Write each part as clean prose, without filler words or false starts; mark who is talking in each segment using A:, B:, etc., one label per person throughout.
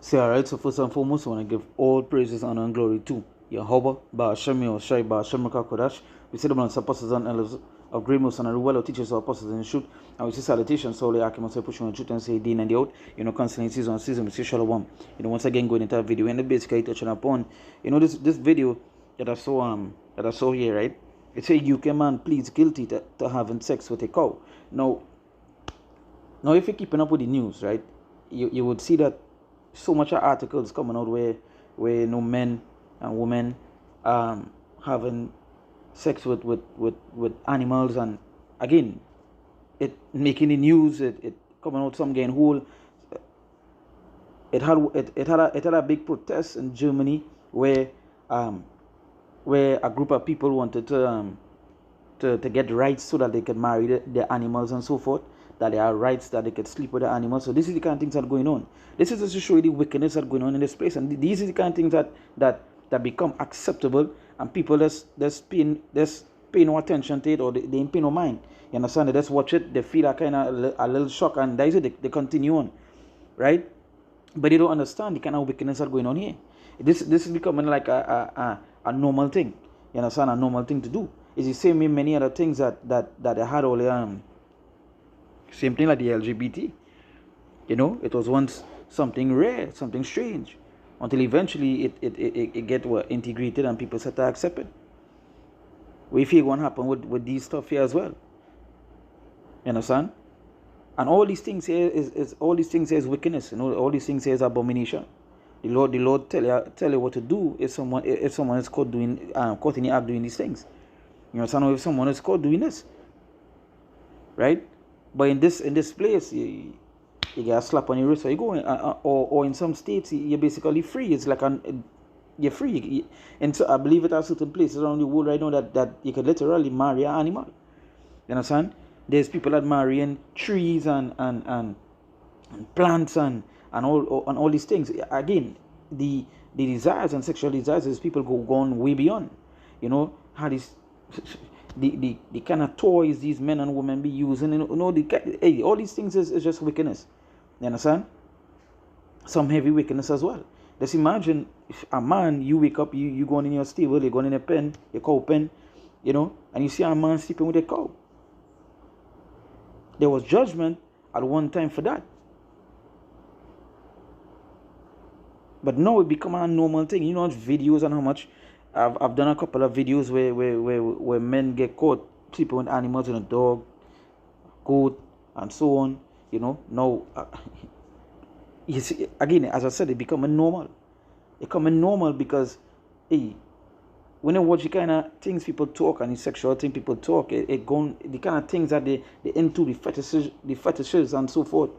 A: Say alright, so first and foremost, I want to give all praises, honor, and glory to Yahweh, Ba'ashem Yoshai, Ba'ashem Kodash. We say the blood apostles and elders of great most and well teachers of apostles in the truth. And we say salutations, so I can say push on the truth and say day and day out. Constantly season, we say shalom. Once again going into that video and basically touching upon, this video that I saw here, right? It say UK man pleads guilty to having sex with a cow. Now if you're keeping up with the news, right, you would see that so much of articles coming out where men and women having sex with animals, and again it making the news, it coming out some getting whole. It had a big protest in Germany where a group of people wanted to get rights so that they could marry their animals and so forth, that they have rights, that they could sleep with the animals. So this is the kind of things that are going on. This is just to show you the wickedness that going on in this place, and these are the kind of things that become acceptable, and people just paying no attention to it, or they ain't pay no mind. You understand? They just watch it, they feel a kind of a little shock, and that is it. They continue on, right? But they don't understand the kind of wickedness that going on here. This is becoming like a normal thing. You understand? A normal thing to do. It's the same in many other things that they had all the same thing like the LGBT. It was once something rare, something strange, until eventually it get integrated and people start to accept it. We feel what happen with these stuff here as well. You understand? And all these things here is wickedness. All these things here is abomination. The Lord tell you what to do if someone is caught in the act doing these things. You understand? Or if someone is caught doing this, right? But in this place, you get a slap on your wrist, or you go or in some states you're basically free. It's like you're free. And so I believe it are certain places around the world right now that you could literally marry an animal. You understand? There's people that marrying trees and plants and all these things. Again, the desires and sexual desires is people go on way beyond. How this the kind of toys these men and women be using. All these things is just wickedness. You understand? Some heavy wickedness as well. Just imagine if a man, you wake up, you going in your stable, you're going in a pen, your cow pen, and you see a man sleeping with a cow. There was judgment at one time for that. But now it become a normal thing. Videos and how much I've done a couple of videos where men get caught sleeping with animals, and a dog, goat, and so on. Now you see, again, as I said, it become a normal. It become a normal because when I watch the kind of things people talk and the sexual thing people talk, it gone the kind of things that they into, the fetishes and so forth.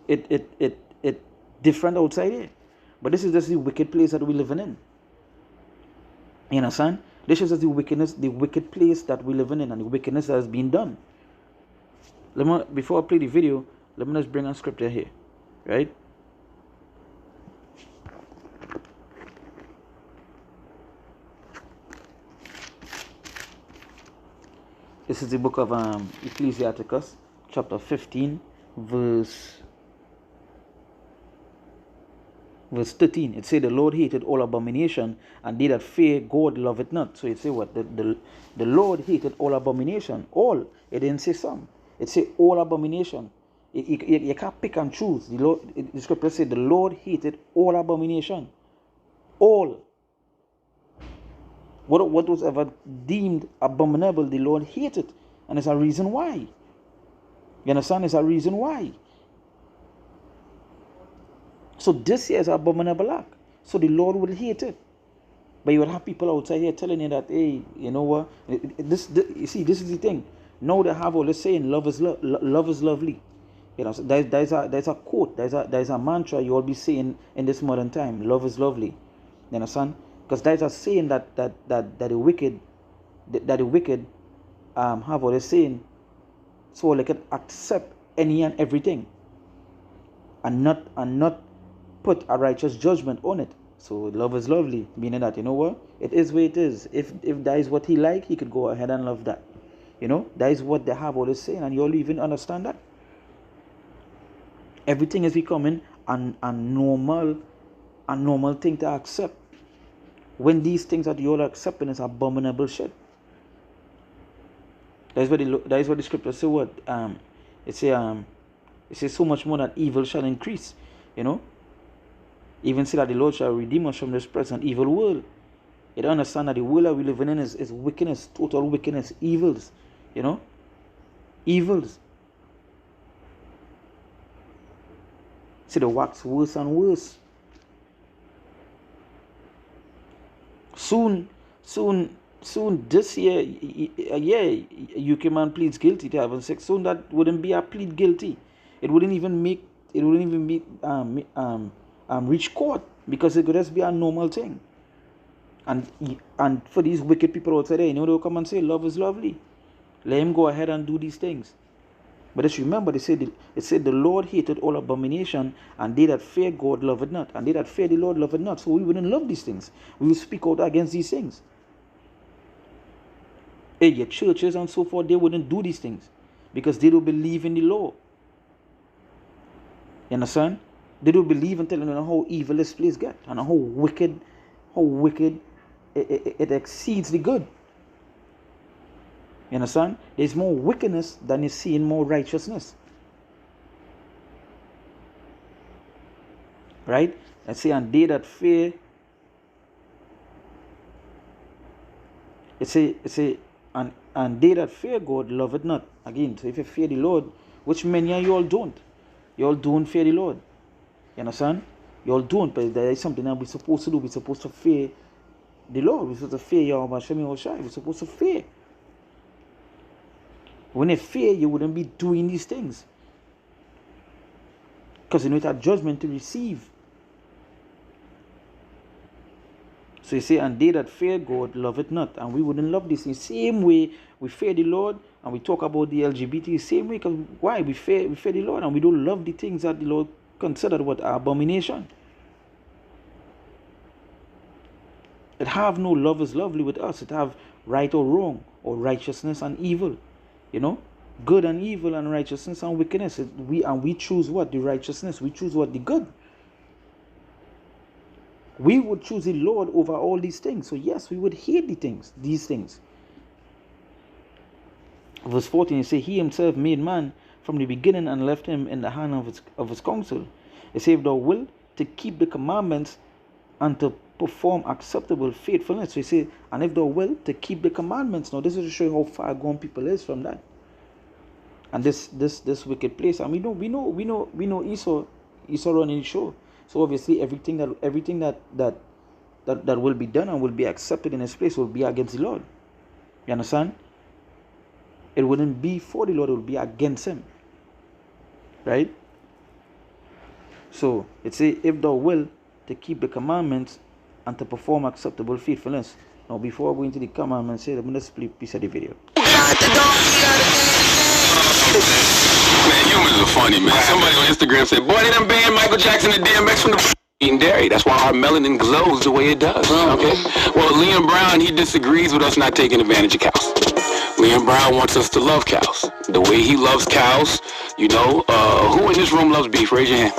A: It different outside here. But this is just the wicked place that we're living in. You understand? This is just the wicked place that we're living in, and the wickedness that has been done. Before I play the video, let me just bring a scripture here, right? This is the book of Ecclesiasticus, chapter 15, verse 13. It says the Lord hated all abomination, and they that fear God love it not. So it say what? The Lord hated all abomination. All. It didn't say some. It say all abomination. You can't pick and choose. The scripture said the Lord hated all abomination. All. What was ever deemed abominable, the Lord hated. And there's a reason why. You understand? There's a reason why. So this here is an abominable act. So the Lord will hate it. But you will have people outside here telling you that, hey, you know what? You see, this is the thing. Now they have all this saying, love is lovely. There's a quote, there's a mantra you all be saying in this modern time. Love is lovely. You understand? Because there's a saying that the wicked have all this saying, so they can accept any and everything, and not put a righteous judgment on it. So love is lovely, meaning that, you know what, it is where it is. If that is what he like, he could go ahead and love that. That is what they have all this saying, and you all even understand that. Everything is becoming a normal thing to accept. When these things that you're accepting is abominable shit. That is what the scripture say. What it says so much more that evil shall increase. You know, even say that the Lord shall redeem us from this present evil world. You don't understand that the world that we live in is wickedness, total wickedness, evils. You know, evils. See, the wax worse and worse. Soon this year, UK man pleads guilty to having sex. Soon that wouldn't be a plead guilty. It wouldn't even be reach court, because it could just be a normal thing. And for these wicked people outside there, they'll come and say love is lovely. Let him go ahead and do these things. But just remember, it said the Lord hated all abomination, and they that fear God love it not. And they that fear the Lord love it not. So we wouldn't love these things. We will speak out against these things. Your churches and so forth, they wouldn't do these things because they don't believe in the law. You understand? They don't believe in telling them how evil this place gets and how wicked it exceeds the good. You understand? There's more wickedness than you see in more righteousness. Right? Let's say, and they that fear, and they that fear God love it not. Again, so if you fear the Lord, which many of you all don't. You all don't fear the Lord. You understand? You all don't, but there is something that we're supposed to do. We're supposed to fear the Lord. We're supposed to fear Yahweh Hashem Yahushai. We're supposed to fear. When you fear, you wouldn't be doing these things. Because you know it's a judgment to receive. So you say, and they that fear God love it not. And we wouldn't love this in the same way we fear the Lord and we talk about the LGBT, same way. Because why? We fear the Lord and we don't love the things that the Lord considered what are abomination. It have no love is lovely with us. It have right or wrong, or righteousness and evil. You know, good and evil and righteousness and wickedness. We choose what? The righteousness. We choose what? The good. We would choose the Lord over all these things. So yes, we would hate these things. Verse 14, you say, he himself made man from the beginning and left him in the hand of his counsel. It says, if thou wilt to keep the commandments and to perform acceptable faithfulness. So he said, and if thou wilt to keep the commandments. Now this is to show you how far gone people is from that. And this wicked place. And we know Esau running the show. So obviously everything that will be done and will be accepted in his place will be against the Lord. You understand? It wouldn't be for the Lord, it would be against him. Right? So it says, if thou wilt to keep the commandments and to perform acceptable faithfulness. Now before I go into the commandments, I'm going to play a piece of the video.
B: Man, humans are funny, man. Somebody on Instagram said, boy, they done banned Michael Jackson and DMX from the eating dairy. That's why our melanin glows the way it does. Okay? Well, Liam Brown, he disagrees with us not taking advantage of cows. Liam Brown wants us to love cows. The way he loves cows, you know, who in this room loves beef? Raise your hand.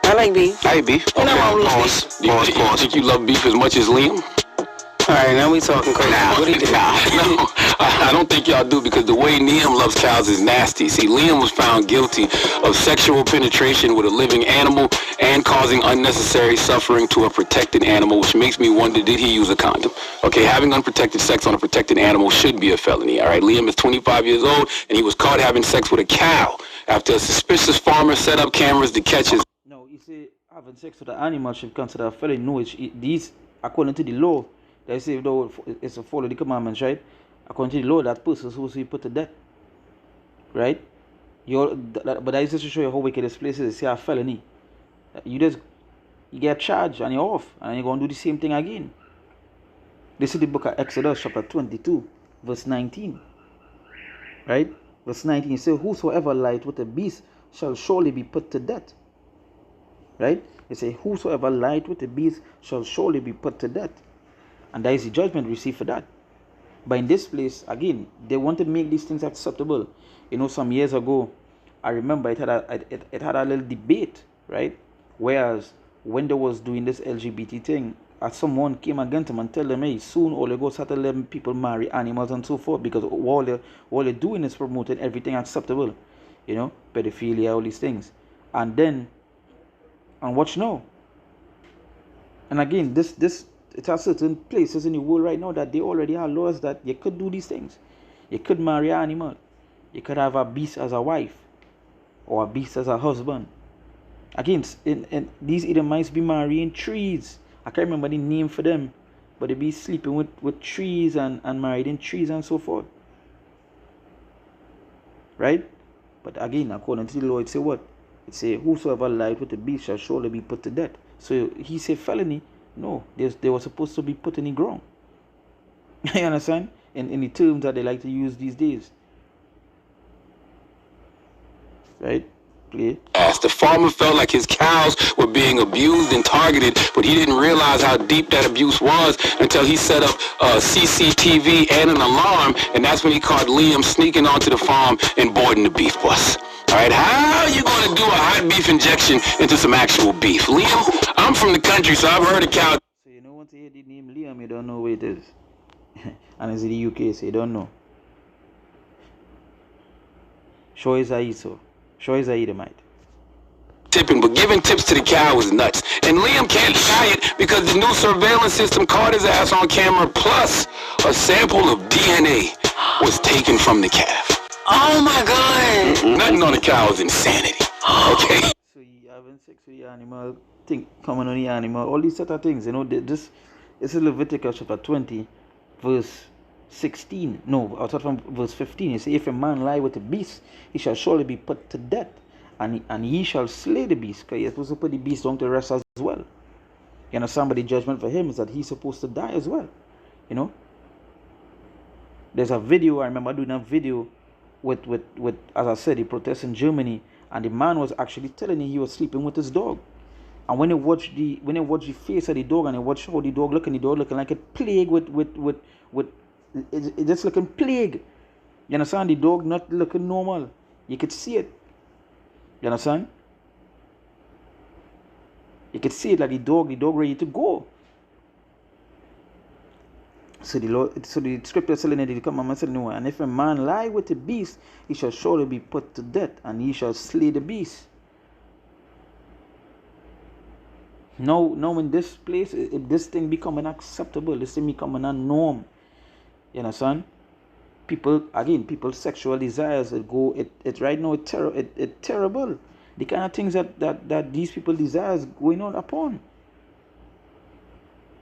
C: I like beef.
B: I eat beef. Okay.
C: Pause.
B: Do you think you love beef as much as Liam?
C: All right, now we talking crazy. What do you do?
B: No, I don't think y'all do, because the way Liam loves cows is nasty. See, Liam was found guilty of sexual penetration with a living animal and causing unnecessary suffering to a protected animal, which makes me wonder, did he use a condom? Okay, having unprotected sex on a protected animal should be a felony, all right? Liam is 25 years old, and he was caught having sex with a cow after a suspicious farmer set up cameras to catch his...
A: No, you see, having sex with an animal should consider a felony. No, these, according to the law, they say though it's to follow the commandments, right? According to the law, that person is supposed to be put to death, right? But that is just to show you how wicked this place is. It's a felony. You get charged and you're off, and you're going to do the same thing again. This is the book of Exodus, chapter 22, verse 19, right? Verse 19 says, whosoever lieth with a beast shall surely be put to death, right? It says, whosoever lieth with a beast shall surely be put to death. And that is the judgment received for that. But in this place, again, they want to make these things acceptable. You know, some years ago, I remember it had a little debate, right? Whereas when they was doing this LGBT thing, someone came against them and tell them, hey, soon all they go start to let people marry animals and so forth, because all they're doing is promoting everything acceptable, pedophilia, all these things. And watch now. And again, this it has certain places in the world right now that they already have laws that you could do these things. You could marry an animal. You could have a beast as a wife, or a beast as a husband. Again, in these Edomites be marrying trees. I can't remember the name for them, but they be sleeping with trees and married in trees and so forth. Right? But again, according to the law, it say what? It say, whosoever lied with the beast shall surely be put to death. So he said felony. No, they were supposed to be put in the ground. You understand? In the terms that they like to use these days. Right? Play.
B: As the farmer felt like his cows were being abused and targeted, but he didn't realize how deep that abuse was until he set up CCTV and an alarm, and that's when he caught Liam sneaking onto the farm and boarding the beef bus. All right, how are you going to do a hot beef injection into some actual beef? Liam, I'm from the country, so I've heard of cow.
A: So you know, once you hear the name Liam, you don't know where it is. And it's in the UK, so you don't know. Sure is Aiso. Sure is Edomite.
B: Tipping, but giving tips to the cow was nuts. And Liam can't deny it because the new surveillance system caught his ass on camera, plus a sample of DNA was taken from the calf.
C: Oh my God!
B: Nothing on the cow is insanity. Okay?
A: So you having sex with the animal, coming on the animal, all these sort of things, this is Leviticus chapter 20, verse 16. No, I'll start from verse 15. It says, if a man lie with a beast, he shall surely be put to death, and he shall slay the beast, because he's supposed to put the beast down to rest as well. You understand? But the judgment for him is that he's supposed to die as well. There's a video, I remember doing a video with as I said, the protests in Germany, and the man was actually telling me he was sleeping with his dog. And when they watch the face of the dog, and they watch how the dog looking like a plague with it just looking plague. You understand? The dog not looking normal. You could see it. You understand? You could see it like the dog ready to go. So the scripture telling it, the commandment said, no, and if a man lie with the beast, he shall surely be put to death, and he shall slay the beast. Now in this place, if this thing becoming acceptable, this thing becoming a norm, you understand? People's sexual desires it right now it's terrible. The kind of things that these people desires going on upon.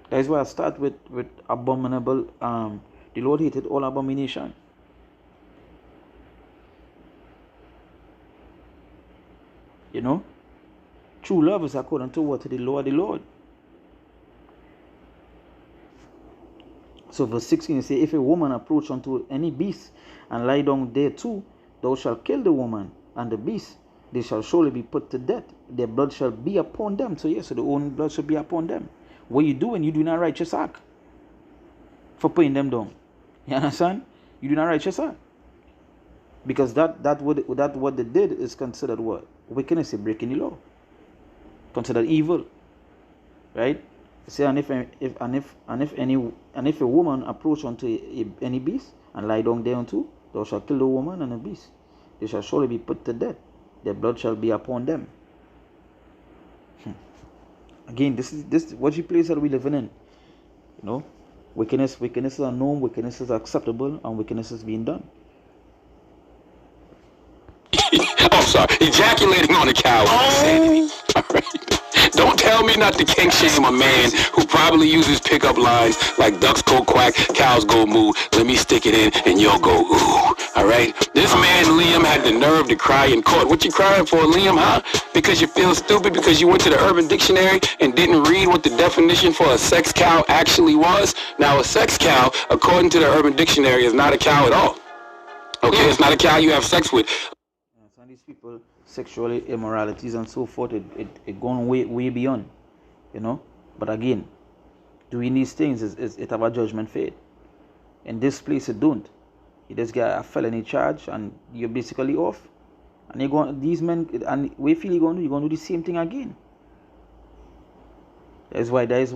A: That is why I start with abominable. The Lord hated all abomination. True love is according to what? To the law of the Lord. So verse 16 it says, if a woman approach unto any beast and lie down there too, thou shalt kill the woman and the beast. They shall surely be put to death. Their blood shall be upon them. So yes, so the own blood shall be upon them. What you doing? You do not righteous act for putting them down. You understand? You do not righteous act. Because that what they did is considered what? Wickedness, breaking the law. Considered evil. Right? Say, and if a woman approach unto any beast and lie down thereunto, thou shalt kill the woman and the beast. They shall surely be put to death. Their blood shall be upon them. Again, this is what you place that we living in. Wickedness is a norm, wickedness is acceptable, and wickedness is being done.
B: I'm sorry, ejaculating on a cow is insanity. All right. Don't tell me not to kink shame a man who probably uses pickup lines like ducks go quack, cows go moo, let me stick it in and you'll go ooh. All right? This man, Liam, had the nerve to cry in court. What you crying for, Liam, huh? Because you feel stupid because you went to the Urban Dictionary and didn't read what the definition for a sex cow actually was? Now, a sex cow, according to the Urban Dictionary, is not a cow at all. Okay? It's not a cow you have sex with.
A: Some of these people, sexual immoralities and so forth, it gone way beyond, But again, doing these things it have a judgment fate. In this place, it don't. You just get a felony charge and you're basically off. And these men, and we feel you're going to do the same thing again. That is why this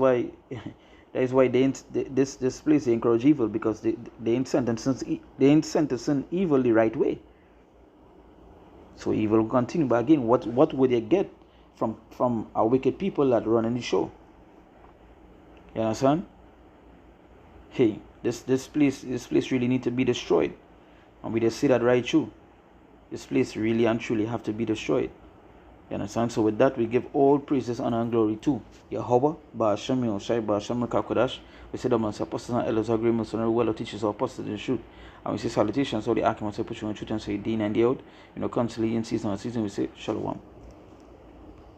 A: place they encourage evil, because they ain't sentencing evil the right way. So evil will continue. But again, what would they get from our wicked people that run in the show? You understand? Hey, this place really need to be destroyed. And we just see that right through. This place really and truly have to be destroyed. You understand? So with that, we give all praises, honor, and glory to Yahweh, Ba'ashem, Yoshai, Ba'ashem, Kodash. We say that amongst apostles and elders, agreements, and well teachers or apostles in the truth. And we say salutations, all the archives, say put you in truth and say Dean and the out. Constantly in season and season, we say Shalom.